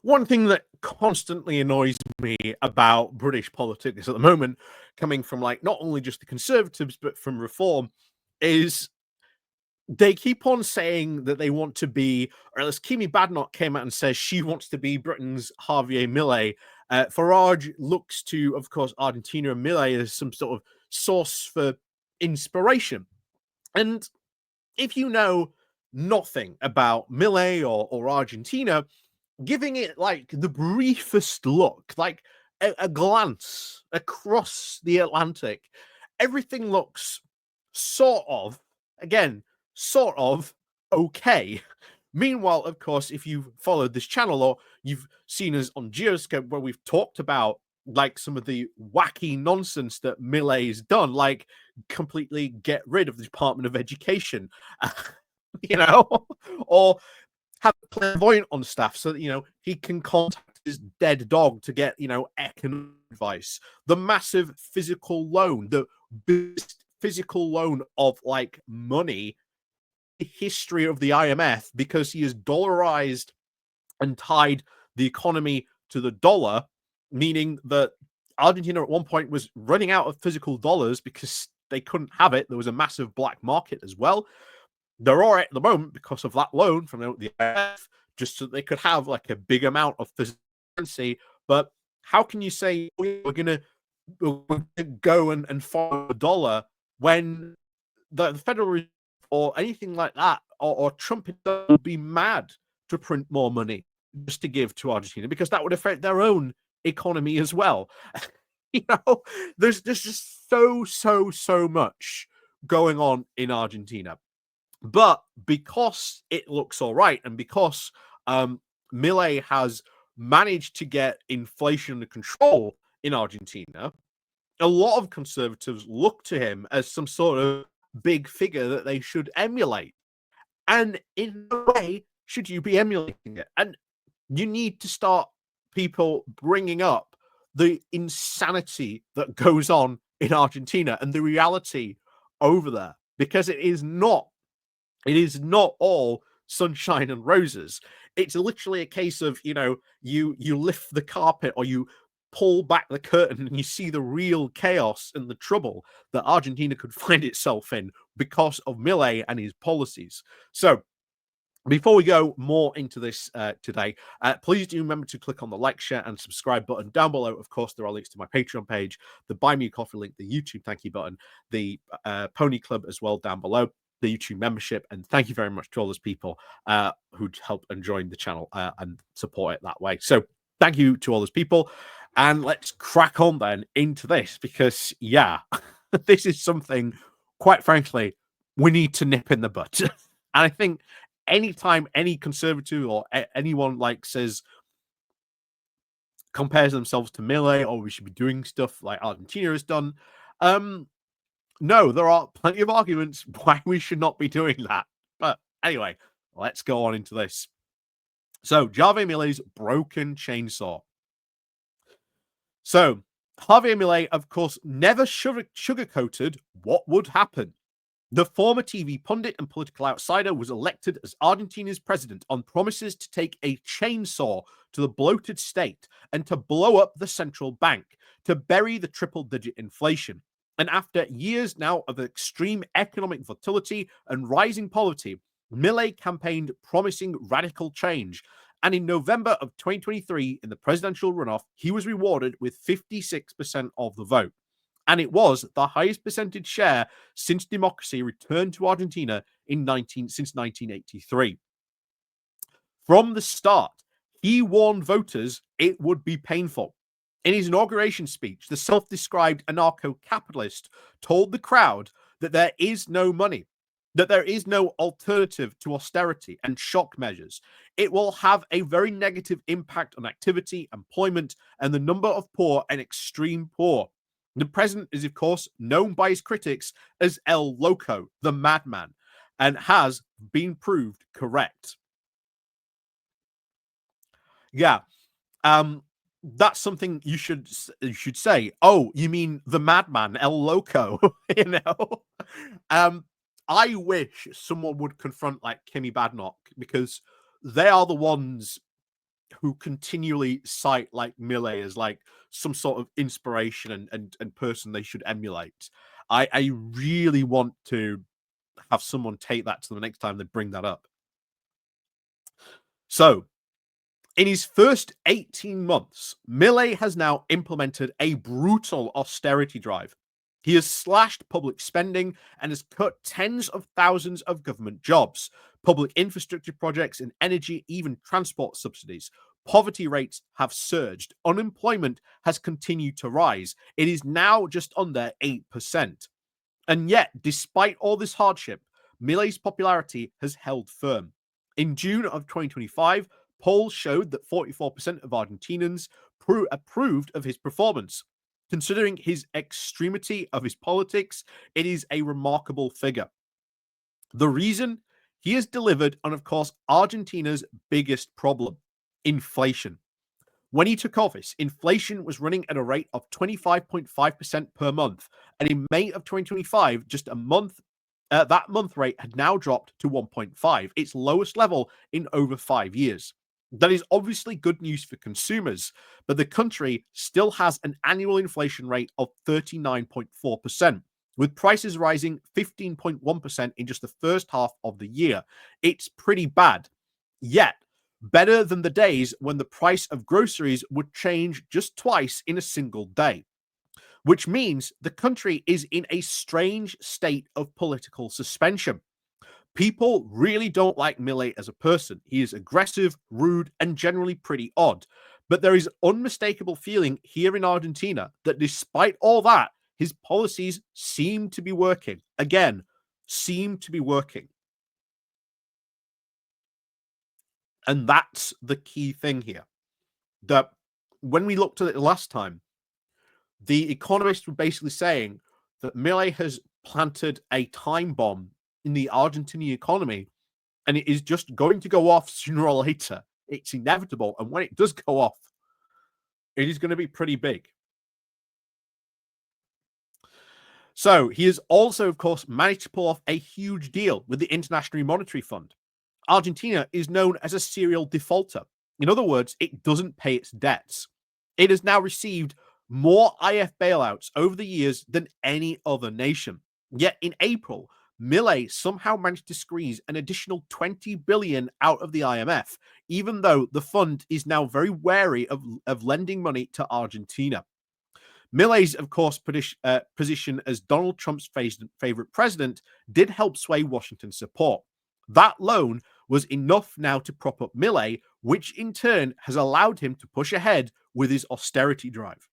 one thing that constantly annoys me about British politics at the moment, coming from like not only just the Conservatives but from Reform, is they keep on saying that they want to be, or at least Kimi Badnock came out and says she wants to be Britain's Javier Milei. Farage looks to, of course, Argentina and Milei as some sort of source for inspiration. And if you know nothing about Milei or Argentina, giving it like the briefest look, like a glance across the Atlantic, everything looks sort of, again, sort of okay. Meanwhile, of course, if you've followed this channel or you've seen us on Geoscope where we've talked about like some of the wacky nonsense that Millet has done, like completely get rid of the Department of Education, you know, or have a clairvoyant on staff so that, you know, he can contact his dead dog to get, you know, economic advice. The massive physical loan, the biggest physical loan of like money history of the IMF, because he has dollarized and tied the economy to the dollar, meaning that Argentina at one point was running out of physical dollars because they couldn't have it. There was a massive black market as well. They're all right at the moment because of that loan from the IMF, just so they could have like a big amount of physical currency. But how can you say we're gonna go and follow the dollar when the Federal Reserve or anything like that, or Trump would be mad to print more money just to give to Argentina, because that would affect their own economy as well. You know, there's just so much going on in Argentina. But because it looks all right, and because Milei has managed to get inflation under control in Argentina, a lot of conservatives look to him as some sort of big figure that they should emulate. And in no way should you be emulating it. And you need to start people bringing up the insanity that goes on in Argentina and the reality over there, because it is not all sunshine and roses. It's literally a case of, you know, you lift the carpet or you pull back the curtain and you see the real chaos and the trouble that Argentina could find itself in because of Milei and his policies. So before we go more into this today, please do remember to click on the like, share, and subscribe button down below. Of course, there are links to my Patreon page, the Buy Me a Coffee link, the YouTube thank you button, the Pony Club as well down below, the YouTube membership. And thank you very much to all those people who help and join the channel and support it that way. So thank you to all those people. And let's crack on then into this, because, yeah, this is something, quite frankly, we need to nip in the butt. And I think anytime any conservative or anyone like says, compares themselves to Milei, or we should be doing stuff like Argentina has done, no, there are plenty of arguments why we should not be doing that. But anyway, let's go on into this. So, Javier Milei's broken chainsaw. So, Javier Milei, of course, never sugarcoated what would happen. The former TV pundit and political outsider was elected as Argentina's president on promises to take a chainsaw to the bloated state and to blow up the central bank, to bury the triple-digit inflation. And after years now of extreme economic volatility and rising poverty, Milei campaigned promising radical change. And in November of 2023, in the presidential runoff, he was rewarded with 56% of the vote. And it was the highest percentage share since democracy returned to Argentina since 1983. From the start, he warned voters it would be painful. In his inauguration speech, the self-described anarcho-capitalist told the crowd that there is no money, that there is no alternative to austerity and shock measures. It will have a very negative impact on activity, employment, and the number of poor and extreme poor. The president is, of course, known by his critics as El Loco, the Madman, and has been proved correct. Yeah, that's something you should say. Oh, you mean the Madman, El Loco? You know, I wish someone would confront like Kimi Badnock, because they are the ones who continually cite like Milei as like some sort of inspiration and person they should emulate. I really want to have someone take that to the next time they bring that up. So, in his first 18 months, Milei has now implemented a brutal austerity drive. He has slashed public spending and has cut tens of thousands of government jobs, public infrastructure projects and energy, even transport subsidies. Poverty rates have surged. Unemployment has continued to rise. It is now just under 8%. And yet, despite all this hardship, Milei's popularity has held firm. In June of 2025, polls showed that 44% of Argentinians approved of his performance. Considering his extremity of his politics, it is a remarkable figure. The reason? He has delivered on, of course, Argentina's biggest problem, inflation. When he took office, inflation was running at a rate of 25.5% per month. And in May of 2025, just a month, that month rate had now dropped to 1.5, its lowest level in over 5 years. That is obviously good news for consumers, but the country still has an annual inflation rate of 39.4%, with prices rising 15.1% in just the first half of the year. It's pretty bad. Yet, better than the days when the price of groceries would change just twice in a single day, which means the country is in a strange state of political suspension. People really don't like Milei as a person. He is aggressive, rude, and generally pretty odd. But there is unmistakable feeling here in Argentina that despite all that, his policies seem to be working. Again, seem to be working. And that's the key thing here. That when we looked at it last time, the economists were basically saying that Milei has planted a time bomb in the Argentinian economy, and it is just going to go off sooner or later. It's inevitable. And when it does go off, it is going to be pretty big. So he has also, of course, managed to pull off a huge deal with the International Monetary Fund. Argentina is known as a serial defaulter. In other words, it doesn't pay its debts. It has now received more IF bailouts over the years than any other nation. Yet in April, Milei somehow managed to squeeze an additional 20 billion out of the IMF, even though the fund is now very wary of lending money to Argentina. Milei's, of course, position as Donald Trump's favorite president did help sway Washington's support. That loan was enough now to prop up Milei, which in turn has allowed him to push ahead with his austerity drive.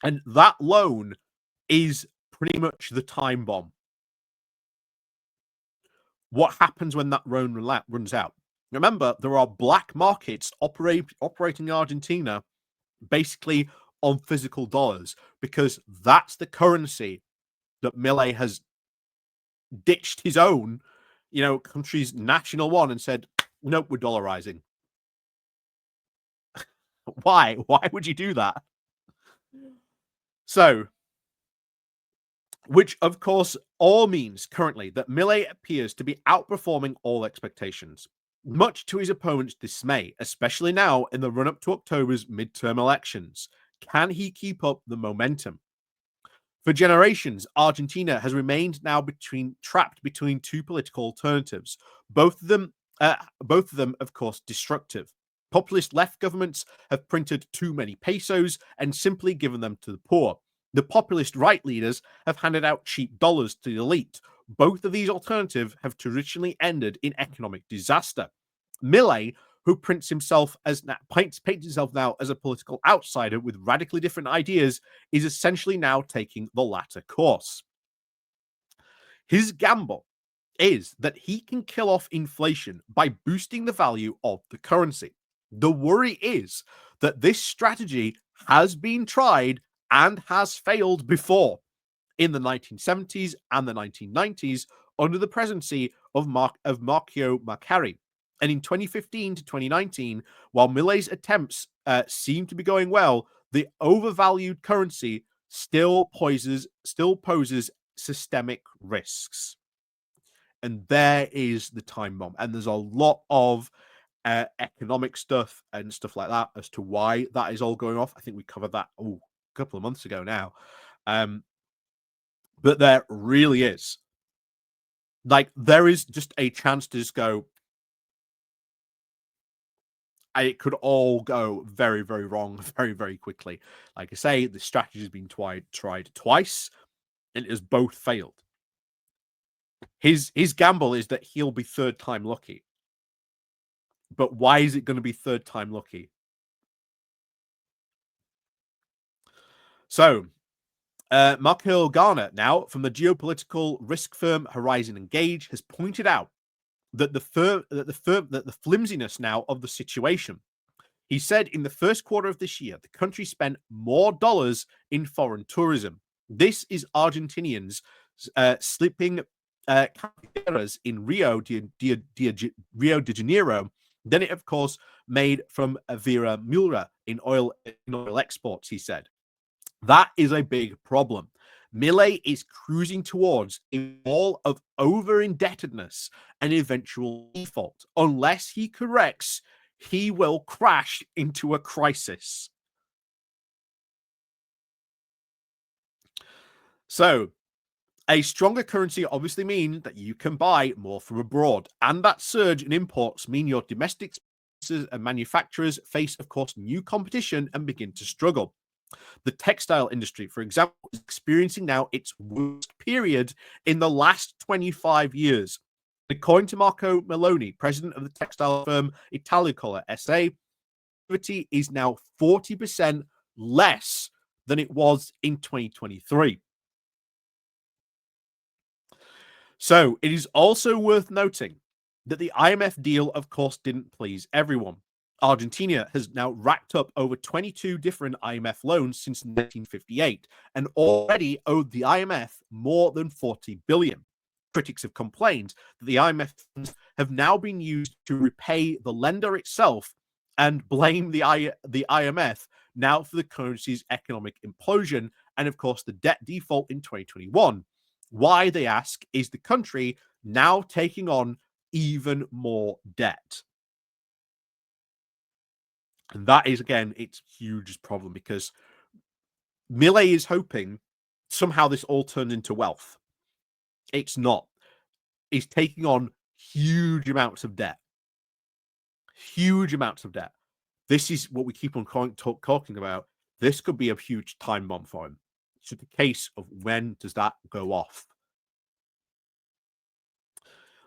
And that loan is pretty much the time bomb. What happens when that loan runs out? Remember, there are black markets operating in Argentina basically on physical dollars, because that's the currency that Milei has ditched his own, country's national one and said, nope, we're dollarizing. Why? Why would you do that? So, which of course all means currently that Milei appears to be outperforming all expectations, much to his opponents' dismay, especially now in the run-up to October's midterm elections. Can he keep up the momentum? For generations, Argentina has remained now trapped between two political alternatives, both of them, of course, destructive. Populist left governments have printed too many pesos and simply given them to the poor. The populist right leaders have handed out cheap dollars to the elite. Both of these alternatives have traditionally ended in economic disaster. Milei, who paints himself now as a political outsider with radically different ideas, is essentially now taking the latter course. His gamble is that he can kill off inflation by boosting the value of the currency. The worry is that this strategy has been tried and has failed before, in the 1970s and the 1990s under the presidency of Mauricio Macri. And in 2015 to 2019, while Milei's attempts seem to be going well, the overvalued currency still poses systemic risks. And there is the time bomb. And there's a lot of economic stuff and stuff like that as to why that is all going off. I think we covered that a couple of months ago now. But there really is. Like, there is just a chance to just go, it could all go very, very wrong very, very quickly. Like I say, the strategy has been tried twice, and it has both failed. His gamble is that he'll be third time lucky. But why is it going to be third time lucky? So, Michael Garner, now from the geopolitical risk firm Horizon Engage, has pointed out that the flimsiness now of the situation. He said in the first quarter of this year, the country spent more dollars in foreign tourism. This is Argentinians slipping carreteras in Rio de Janeiro than it, of course, made from Vera Mura in oil exports, he said. That is a big problem. Milei is cruising towards a wall of over-indebtedness and eventual default. Unless he corrects, he will crash into a crisis. So, a stronger currency obviously means that you can buy more from abroad, and that surge in imports mean your domestic and manufacturers face, of course, new competition and begin to struggle. The textile industry, for example, is experiencing now its worst period in the last 25 years. According to Marco Meloni, president of the textile firm Italicolor SA, activity is now 40% less than it was in 2023. So it is also worth noting that the IMF deal, of course, didn't please everyone. Argentina has now racked up over 22 different IMF loans since 1958 and already owed the IMF more than 40 billion. Critics have complained that the IMF funds have now been used to repay the lender itself and blame the IMF now for the currency's economic implosion and, of course, the debt default in 2021. Why, they ask, is the country now taking on even more debt? And that is, again, its hugest problem, because Milei is hoping somehow this all turned into wealth. It's not. He's taking on huge amounts of debt. Huge amounts of debt. This is what we keep on talking about. This could be a huge time bomb for him. It's just a case of when does that go off?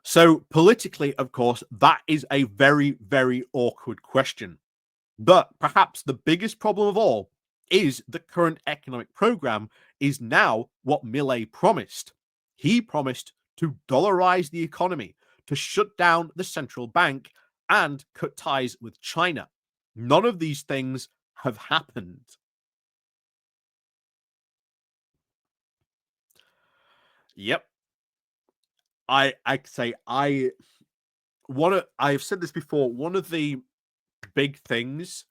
So politically, of course, that is a very, very awkward question. But perhaps the biggest problem of all is the current economic program is now what Milei promised. He promised to dollarize the economy, to shut down the central bank, and cut ties with China. None of these things have happened. Yep. I've said this before. One of the big things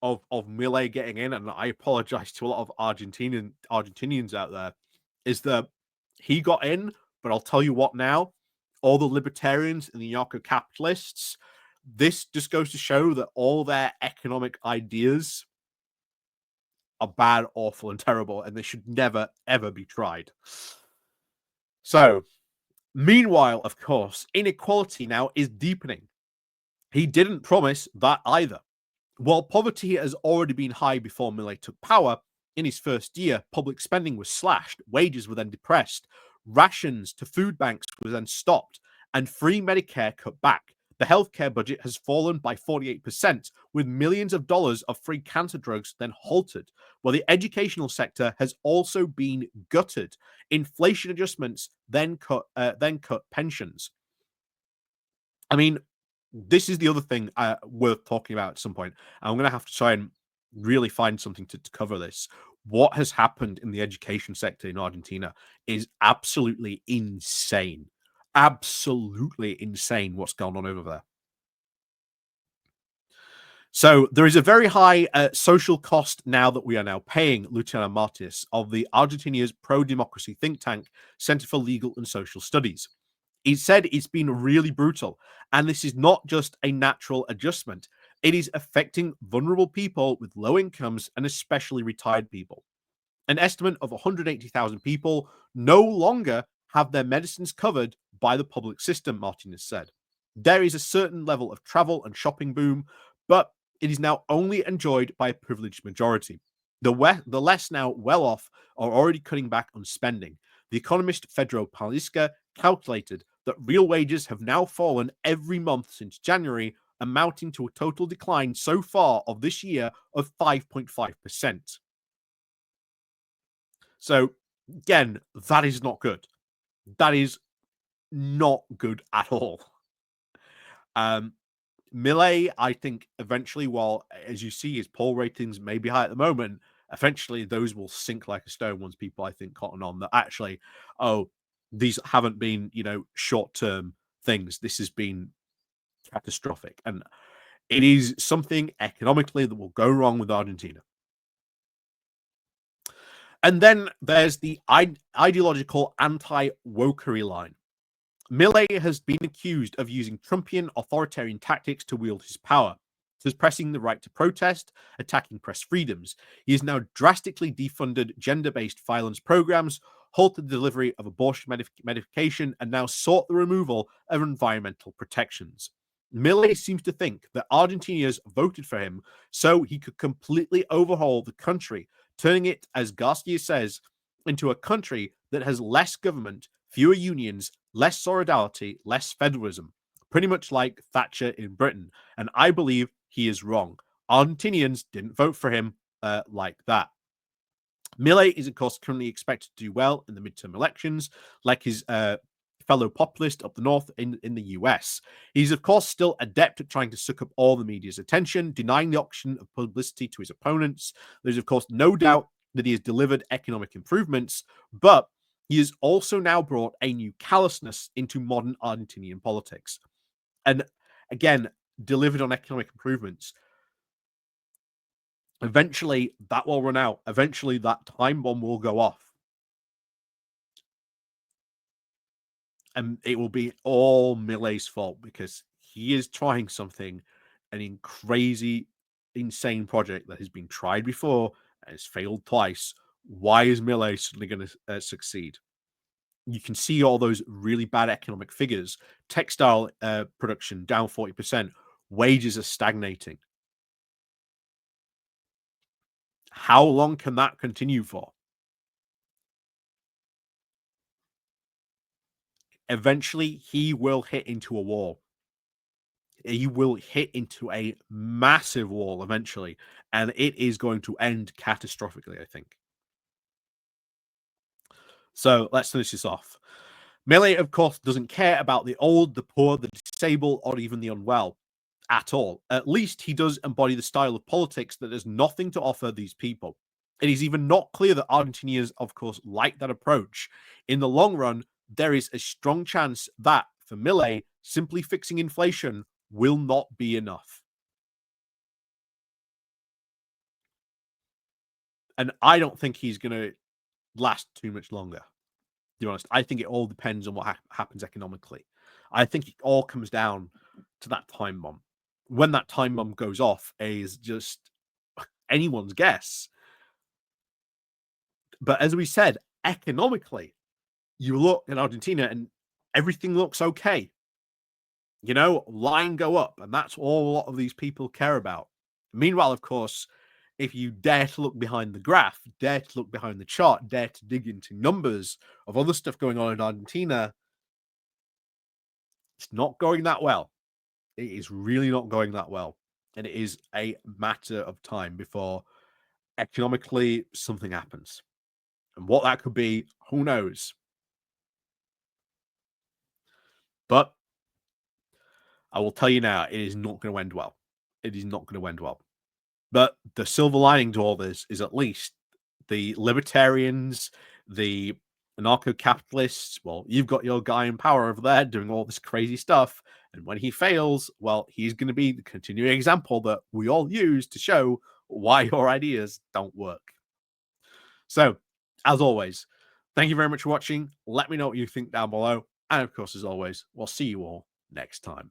of Milei getting in, and I apologize to a lot of Argentinians out there, is that he got in, but I'll tell you what now, all the libertarians and the anarcho-capitalists, this just goes to show that all their economic ideas are bad, awful, and terrible, and they should never, ever be tried. So, meanwhile, of course, inequality now is deepening. He didn't promise that either. While poverty has already been high before Milei took power, in his first year, public spending was slashed, wages were then depressed, rations to food banks were then stopped, and free Medicare cut back. The healthcare budget has fallen by 48%, with millions of dollars of free cancer drugs then halted, while the educational sector has also been gutted. Inflation adjustments then cut pensions. I mean, this is the other thing worth talking about at some point. I'm going to have to try and really find something to cover this. What has happened in the education sector in Argentina is absolutely insane. Absolutely insane what's going on over there. So there is a very high social cost now that we are now paying, Luciana Martis of the Argentina's pro-democracy think tank Center for Legal and Social Studies. He said it's been really brutal, and this is not just a natural adjustment. It is affecting vulnerable people with low incomes and especially retired people. An estimate of 180,000 people no longer have their medicines covered by the public system, Martinez said. There is a certain level of travel and shopping boom, but it is now only enjoyed by a privileged majority. The less now well off are already cutting back on spending. The economist Fedro Palisca calculated that real wages have now fallen every month since January, amounting to a total decline so far of this year of 5.5%. So, again, that is not good. That is not good at all. Milei, I think eventually, while as you see his poll ratings may be high at the moment, eventually those will sink like a stone once people, I think, cotton on that actually, oh, these haven't been, short term things. This has been catastrophic. And it is something economically that will go wrong with Argentina. And then there's the ideological anti-wokery line. Milei has been accused of using Trumpian authoritarian tactics to wield his power, suppressing the right to protest, attacking press freedoms. He has now drastically defunded gender-based violence programs, halted the delivery of abortion medication, and now sought the removal of environmental protections. Milei seems to think that Argentinians voted for him so he could completely overhaul the country, turning it, as Garcia says, into a country that has less government, fewer unions, less solidarity, less federalism, pretty much like Thatcher in Britain. And I believe he is wrong. Argentinians didn't vote for him like that. Milei is, of course, currently expected to do well in the midterm elections, like his fellow populist up the north in the US. He's, of course, still adept at trying to suck up all the media's attention, denying the option of publicity to his opponents. There's, of course, no doubt that he has delivered economic improvements, but he has also now brought a new callousness into modern Argentinian politics. And again, delivered on economic improvements. Eventually, that will run out. Eventually, that time bomb will go off. And it will be all Milei's fault because he is trying something, an crazy, insane project that has been tried before and has failed twice. Why is Milei suddenly going to succeed? You can see all those really bad economic figures. Textile production down 40%. Wages are stagnating. How long can that continue for? Eventually, he will hit into a wall. He will hit into a massive wall eventually, and it is going to end catastrophically, I think. So let's finish this off. Milei, of course, doesn't care about the old, the poor, the disabled, or even the unwell at all. At least he does embody the style of politics that has nothing to offer these people. It is even not clear that Argentinians, of course, like that approach. In the long run, there is a strong chance that, for Milei, simply fixing inflation will not be enough. And I don't think he's going to last too much longer. To be honest, I think it all depends on what happens economically. I think it all comes down to that time bomb. When that time bomb goes off is just anyone's guess. But as we said, economically, you look at Argentina and everything looks okay. Line go up, and that's all a lot of these people care about. Meanwhile, of course, if you dare to look behind the graph, dare to look behind the chart, dare to dig into numbers of other stuff going on in Argentina, it's not going that well. It is really not going that well. And it is a matter of time before economically something happens. And what that could be, who knows? But I will tell you now, it is not going to end well. It is not going to end well. But the silver lining to all this is at least the libertarians, the anarcho-capitalists, well, you've got your guy in power over there doing all this crazy stuff. And when he fails, well, he's going to be the continuing example that we all use to show why your ideas don't work. So, as always, thank you very much for watching. Let me know what you think down below. And of course, as always, we'll see you all next time.